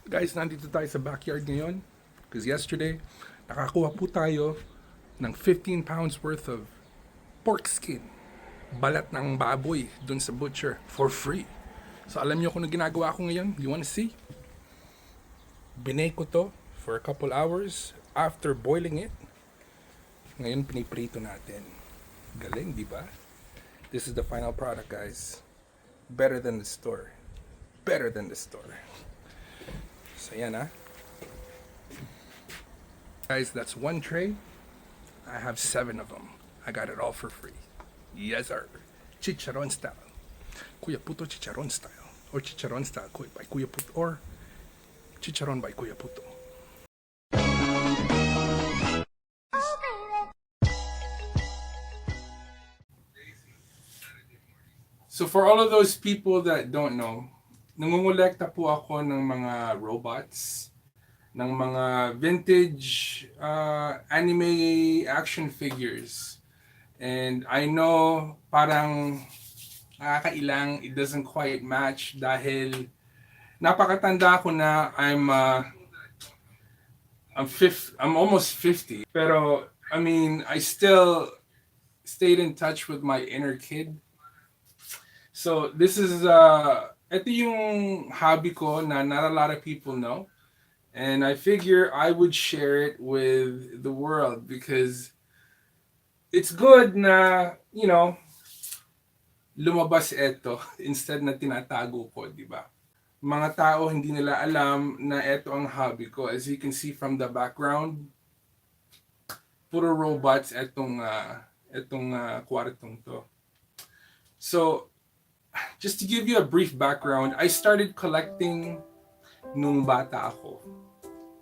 Guys, nandito tayo sa backyard ngayon because yesterday, nakakuha po tayo ng 15 pounds worth of pork skin. Balat ng baboy dun sa butcher for free. So alam niyo kung ano ginagawa ko ngayon? You wanna see? Binake ko to for a couple hours. After boiling it, ngayon piniprito natin. Galing, di ba? This is the final product, guys. Better than the store. Better than the store. So yan ah. Guys, that's one tray. I have 7 of them. I got it all for free. Yes, sir. Chicharon style. Kuya Puto Chicharon style. Or Chicharon style by Kuya Puto. Or Chicharon by Kuya Puto. So for all of those people that don't know, nangungulekta po ako ng mga robots, ng mga vintage anime action figures. And I know parang nakakailang, it doesn't quite match dahil napakatanda ko na I'm almost 50. Pero I mean, I still stayed in touch with my inner kid. So this is ito yung hobby ko na not a lot of people know. And I figure I would share it with the world because it's good na, you know, lumabas ito instead na tinatago ko, di ba? Mga tao hindi nila alam na ito ang hobby ko. As you can see from the background, puro robots itong kwartong to. So, just to give you a brief background, I started collecting nung bata ako.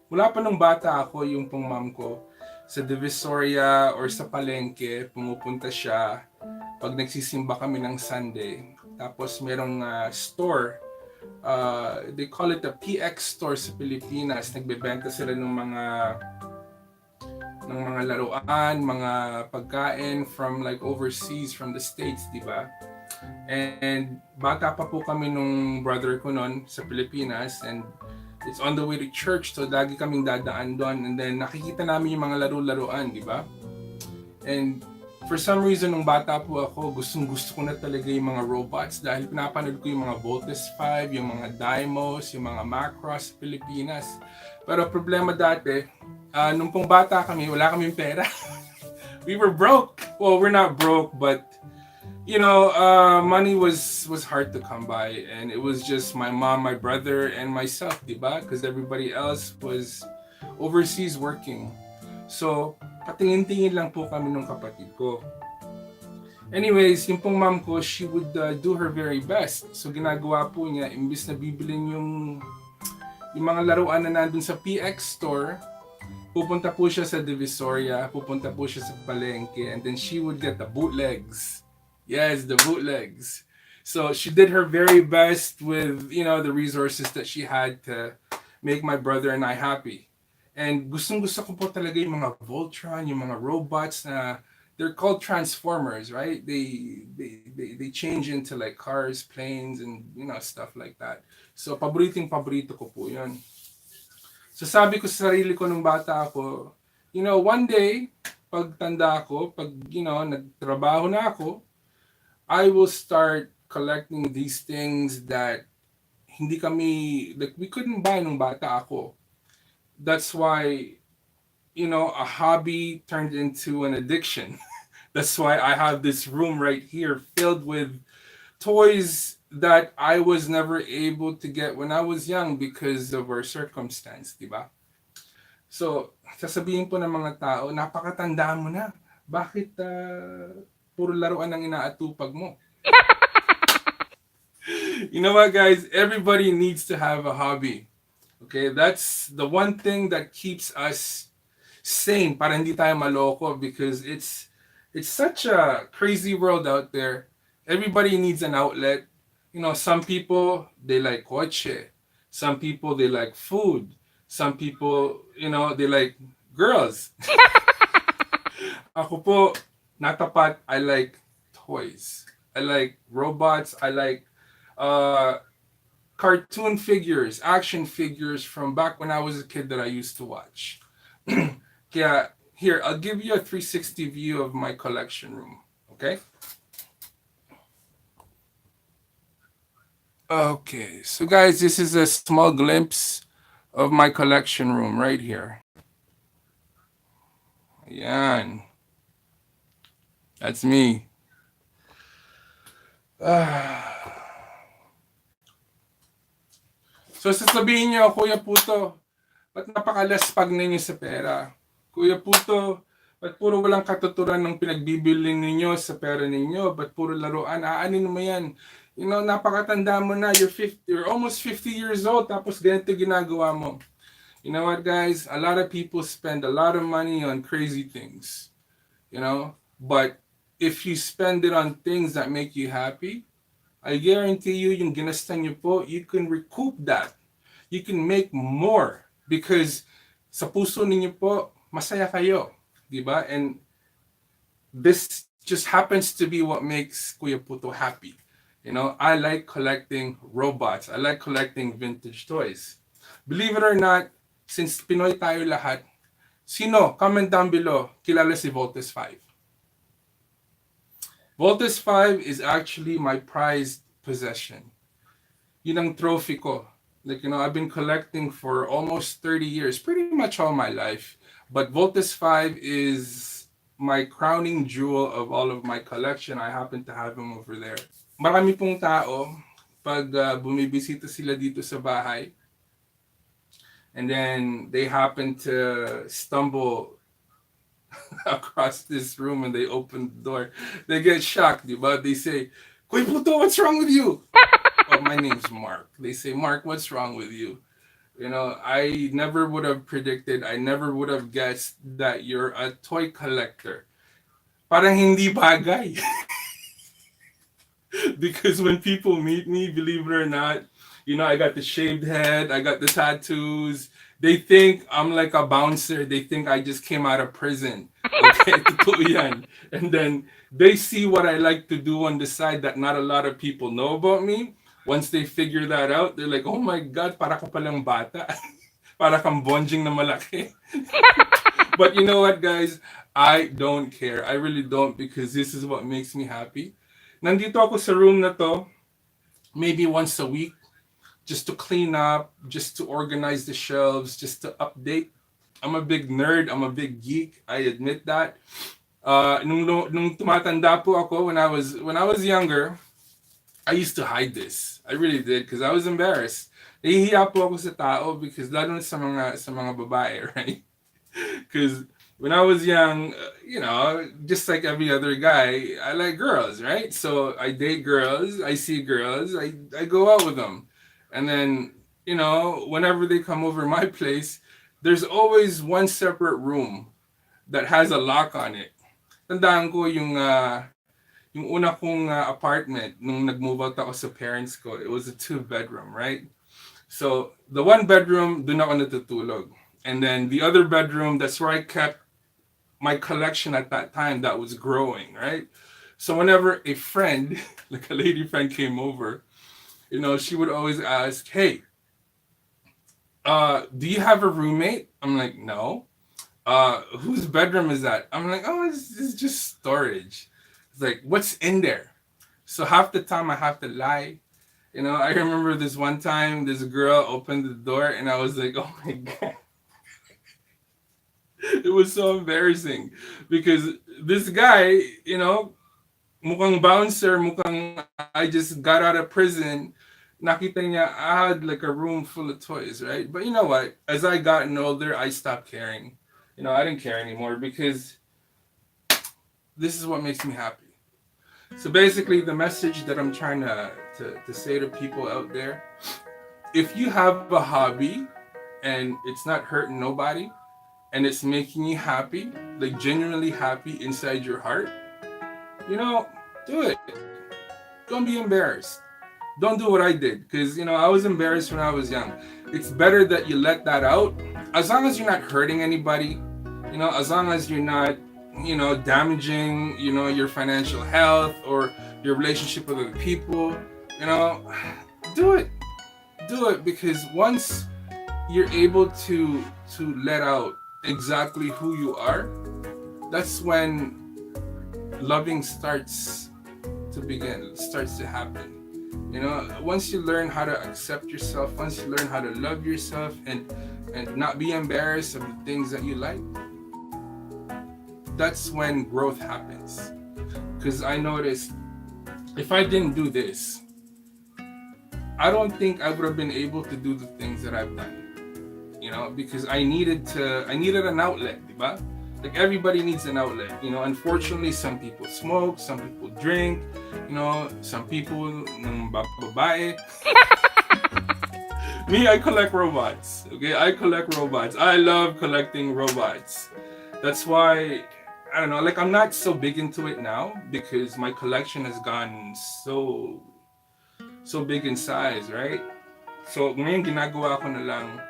Mula pa nung bata ako, yung pong mom ko, sa Divisoria or sa palengke, pumupunta siya pag nagsisimba kami ng Sunday. Tapos merong store, they call it a PX store sa Pilipinas. Nagbebenta sila ng mga laruan, mga pagkain from like overseas, from the States, di ba? And bata pa po kami nung brother ko noon sa Pilipinas, and it's on the way to church, so lagi kaming dadaan doon, and then nakikita namin yung mga laro-laruan, di ba? And for some reason, nung bata po ako, gustong-gusto ko na talaga yung mga robots dahil pinapanood ko yung mga Voltes 5, yung mga Dymos, yung mga Macross sa Pilipinas. Pero problema dati, nung pong bata kami, wala kaming pera. We were broke. Well, we're not broke, but you know, money was hard to come by, and it was just my mom, my brother, and myself, diba? Because everybody else was overseas working. So, patingin-tingin lang po kami nung kapatid ko. Anyways, yung pong mom ko, she would do her very best. So, ginagawa po niya, imbis na bibilin yung mga laruan na nandun sa PX store, pupunta po siya sa Divisoria, pupunta po siya sa palengke, and then she would get the bootlegs. Yes, the bootlegs. So she did her very best with, you know, the resources that she had to make my brother and I happy. And gustong-gusto ko po talaga yung mga Voltron, yung mga robots na they're called transformers, right? They change into like cars, planes, and you know, stuff like that. So paborito ko po 'yun. So sabi ko sa sarili ko nung bata ako, you know, one day pag tanda ko, pag you know, nagtrabaho na ako, I will start collecting these things that hindi kami, like we couldn't buy nung bata ako. That's why, you know, a hobby turned into an addiction. That's why I have this room right here filled with toys that I was never able to get when I was young because of our circumstance, di ba? So, sasabihin po ng mga tao, napakatanda mo na. Bakit puro laruan ang inaatupag mo? You know what, guys? Everybody needs to have a hobby. Okay, that's the one thing that keeps us sane para hindi tayo maloko, because it's such a crazy world out there. Everybody needs an outlet. You know, some people, they like kotse. Some people, they like food. Some people, you know, they like girls. Ako po, natapat, I like toys. I like robots. I like cartoon figures, action figures from back when I was a kid that I used to watch. Yeah, here, I'll give you a 360 view of my collection room. Okay? Okay, so guys, this is a small glimpse of my collection room right here. Yan. That's me. So sasabihin niyo, Kuya Puto, ba't napakalaspag ninyo sa pera? Kuya Puto, ba't puro walang katuturan ng pinagbibili ninyo sa pera ninyo? Ba't puro laruan? Aanin mo yan? You know, napakatanda mo na. You're almost 50 years old, tapos ganito ginagawa mo. You know what, guys? A lot of people spend a lot of money on crazy things. You know? But if you spend it on things that make you happy, I guarantee you, yung ginastan nyo po, you can recoup that. You can make more because sa puso ninyo po, masaya kayo. Diba? And this just happens to be what makes Kuya Puto happy. You know, I like collecting robots. I like collecting vintage toys. Believe it or not, since Pinoy tayo lahat, sino, comment down below, kilala si Voltes 5? Voltes 5 is actually my prized possession. Yun ang trophy ko. Like, you know, I've been collecting for almost 30 years, pretty much all my life. But Voltes 5 is my crowning jewel of all of my collection. I happen to have him over there. Marami pong tao, pag bumibisita sila dito sa bahay, and then they happen to stumble across this room and they open the door, they get shocked, diba? They say, Kuya Puto, what's wrong with you? Oh, my name's Mark. They say, Mark, what's wrong with you? You know, I never would have predicted, I never would have guessed that you're a toy collector. Parang hindi bagay. Because when people meet me, believe it or not, you know, I got the shaved head, I got the tattoos. They think I'm like a bouncer. They think I just came out of prison. Okay, totoo yan. And then they see what I like to do on the side that not a lot of people know about me. Once they figure that out, they're like, oh my God, para ka palang bata. Para kang bonjing na malaki. But you know what, guys? I don't care. I really don't, because this is what makes me happy. Nandito ako sa room na to, maybe once a week, just to clean up, just to organize the shelves, just to update. I'm a big nerd. I'm a big geek. I admit that. Nung tumatanda po ako, when I was younger, I used to hide this. I really did, because I was embarrassed. Nahihiya po ako sa tao, because lalo na sa mga babae, right? Because when I was young, you know, just like every other guy, I like girls, right? So I date girls, I see girls, I go out with them. And then, you know, whenever they come over my place, there's always one separate room that has a lock on it. Tandaan ko yung una kong apartment nung nag-move out ako sa parents ko, it was a 2-bedroom, right? So the 1-bedroom, dun ako natutulog. And then the other bedroom, that's where I kept my collection at that time that was growing, right? So whenever a friend, like a lady friend came over, you know, she would always ask, hey, do you have a roommate? I'm like, no. Whose bedroom is that? I'm like, oh, it's just storage. It's like, what's in there? So half the time I have to lie. You know, I remember this one time, this girl opened the door and I was like, oh my God. It was so embarrassing because this guy, you know, mukhang bouncer, mukhang I just got out of prison. Nakita niya, I had like a room full of toys, right? But you know what? As I gotten older, I stopped caring. You know, I didn't care anymore because this is what makes me happy. So basically, the message that I'm trying to say to people out there, if you have a hobby and it's not hurting nobody and it's making you happy, like genuinely happy inside your heart, you know, do it. Don't be embarrassed. Don't do what I did, because, you know, I was embarrassed when I was young. It's better that you let that out. As long as you're not hurting anybody, you know, as long as you're not, you know, damaging, you know, your financial health or your relationship with other people, you know, do it. do it, because once you're able to let out exactly who you are, that's when loving starts to happen. Once you learn how to accept yourself, once you learn how to love yourself, and not be embarrassed of the things that you like, that's when growth happens. Because I noticed, if I didn't do this, I don't think I would have been able to do the things that I've done. Because I needed an outlet, diba? Like, everybody needs an outlet. Unfortunately, some people smoke, some people drink, some people ng babae. Me, I collect robots. Okay, I collect robots. I love collecting robots. That's why, I don't know, like, I'm not so big into it now because my collection has gone so big in size, right? So ngayon ginagawa ko na lang,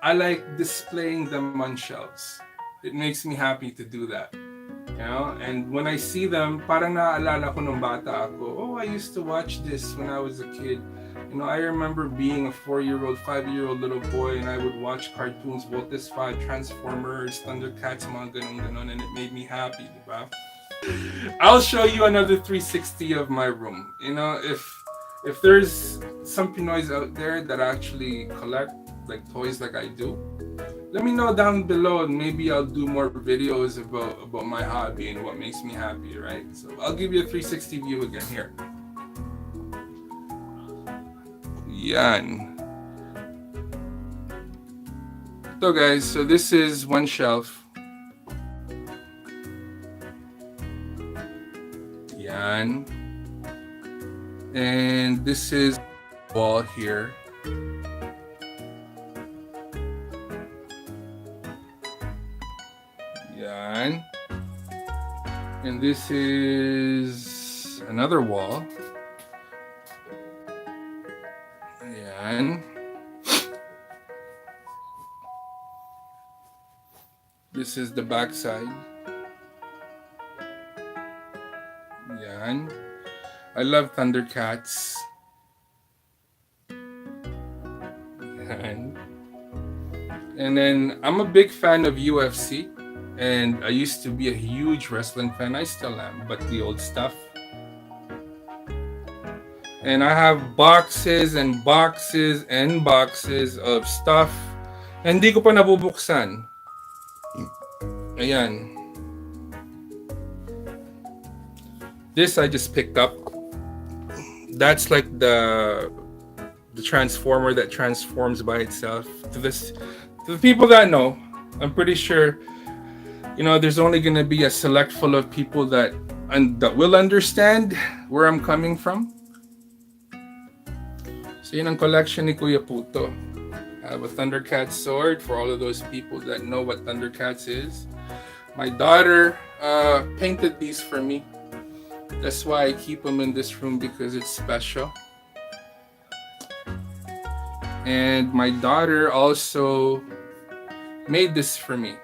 I like displaying them on shelves. It makes me happy to do that. And when I see them, parang naaalala ko nung bata ako. Oh, I used to watch this when I was a kid. I remember being a 4-year-old, 5-year-old little boy, and I would watch cartoons, Voltes 5, Transformers, Thundercats, mga ganun, and it made me happy, diba? I'll show you another 360 of my room. If there's some Pinoys out there that actually collect like toys like I do, let me know down below, and maybe I'll do more videos about my hobby and what makes me happy, right? So I'll give you a 360 view again here. Yan. So guys, so this is one shelf. Yan. And this is wall here. Yan. And this is another wall. Yan. This is the back side. Yan. I love Thundercats. Yan. And then I'm a big fan of UFC. And I used to be a huge wrestling fan. I still am, but the old stuff. And I have boxes and boxes and boxes of stuff. Hindi ko pa nabubuksan. Ayan. This I just picked up. That's like the transformer that transforms by itself. To the people that know, I'm pretty sure, there's only gonna be a select full of people that will understand where I'm coming from. So yun ang collection ni Kuya Puto. I have a Thundercats sword for all of those people that know what Thundercats is. My daughter painted these for me. That's why I keep them in this room, because it's special. And my daughter also made this for me.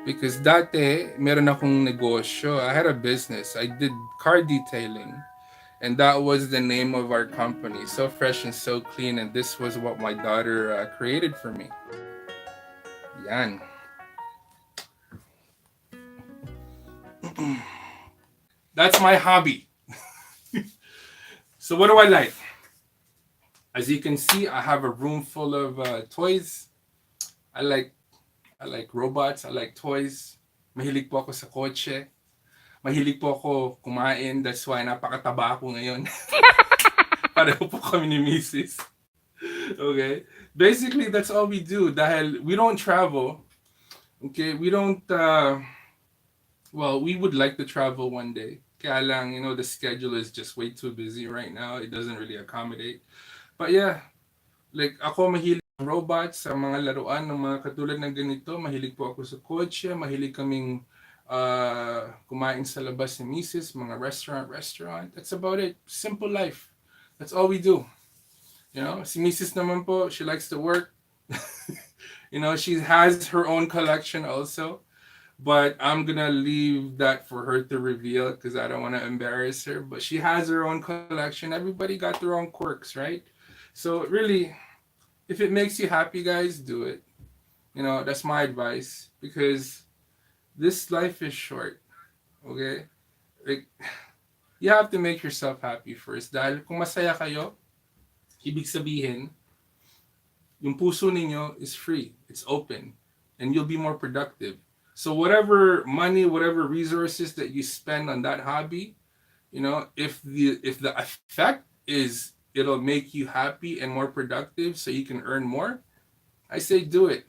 Because dati, meron akong negosyo. I had a business. I did car detailing. And that was the name of our company. So fresh and so clean. And this was what my daughter created for me. Yan. That's my hobby. So what do I like? As you can see, I have a room full of toys. I like robots. I like toys. Mahilig po ako sa kotse. Mahilig po ako kumain. That's why napakataba ako ngayon. Pareho po kami ni Mrs. Okay? Basically, that's all we do. Dahil we don't travel. Okay? We don't... well, we would like to travel one day. Kaya lang, the schedule is just way too busy right now. It doesn't really accommodate. But yeah, like ako mahilig sa robots, sa mga laruan ng mga katulad ng ganito. Mahilig po ako sa kotse. Mahilig kaming kumain sa labas ni Mrs. Mga restaurant. That's about it. Simple life. That's all we do. Si Mrs. naman po, she likes to work. She has her own collection also. But I'm gonna leave that for her to reveal, because I don't want to embarrass her. But she has her own collection. Everybody got their own quirks, right? So really, if it makes you happy, guys, do it. That's my advice, because this life is short. Okay? Like, you have to make yourself happy first. Dahil kung masaya kayo, ibig sabihin, yung puso ninyo is free. It's open. And you'll be more productive. So whatever money, whatever resources that you spend on that hobby, if the effect is it'll make you happy and more productive so you can earn more, I say do it.